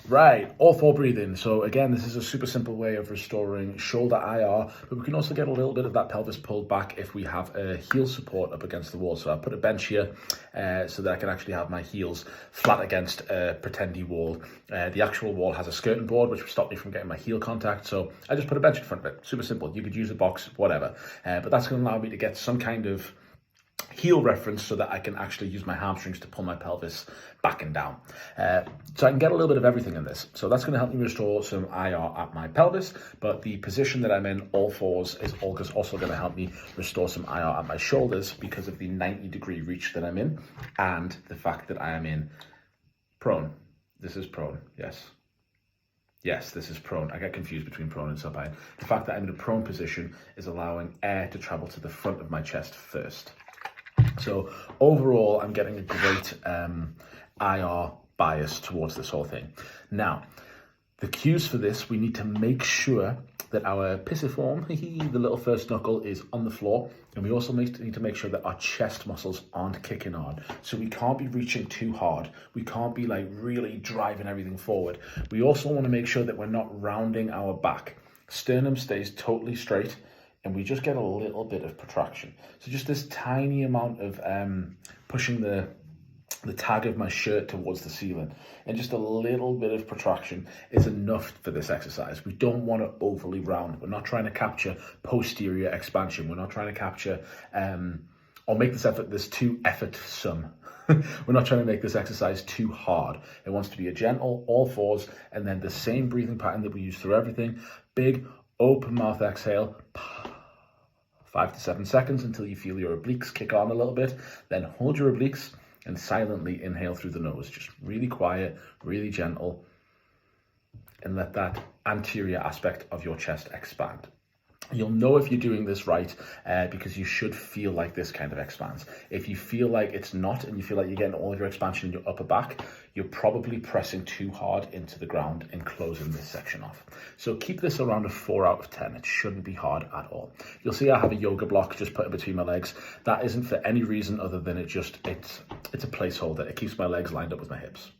Right, all four breathing. So again, this is a super simple way of restoring shoulder IR, but we can also get a little bit of that pelvis pulled back if we have a heel support up against the wall. So I put a bench here so that I can actually have my heels flat against a pretendy wall. The actual wall has a skirting board, which will stop me from getting my heel contact. So I just put a bench in front of it. Super simple. You could use a box, whatever. But that's going to allow me to get some kind of heel reference so that I can actually use my hamstrings to pull my pelvis back and down. So I can get a little bit of everything in this. So that's going to help me restore some IR at my pelvis, but the position that I'm in, all fours, is also going to help me restore some IR at my shoulders because of the 90-degree reach that I'm in and the fact that I am in prone. This is prone, yes. Yes, this is prone. I get confused between prone and supine. The fact that I'm in a prone position is allowing air to travel to the front of my chest first. So overall, I'm getting a great IR bias towards this whole thing. Now, the cues for this, we need to make sure that our pisiform, the little first knuckle, is on the floor. And we also need to make sure that our chest muscles aren't kicking on. So we can't be reaching too hard. We can't be like really driving everything forward. We also want to make sure that we're not rounding our back. Sternum stays totally straight, and we just get a little bit of protraction. So just this tiny amount of pushing the tag of my shirt towards the ceiling and just a little bit of protraction is enough for this exercise. We don't want to overly round. We're not trying to capture posterior expansion. We're not trying to capture or make this too effortsome. We're not trying to make this exercise too hard. It wants to be a gentle, all fours, and then the same breathing pattern that we use through everything. Big, open mouth exhale, 5 to 7 seconds until you feel your obliques kick on a little bit. Then hold your obliques and silently inhale through the nose. Just really quiet, really gentle, and let that anterior aspect of your chest expand. You'll know if you're doing this right because you should feel like this kind of expands. If you feel like it's not and you feel like you're getting all of your expansion in your upper back, you're probably pressing too hard into the ground and closing this section off. So keep this around a 4 out of 10. It shouldn't be hard at all. You'll see I have a yoga block just put in between my legs. That isn't for any reason other than it's a placeholder. It keeps my legs lined up with my hips.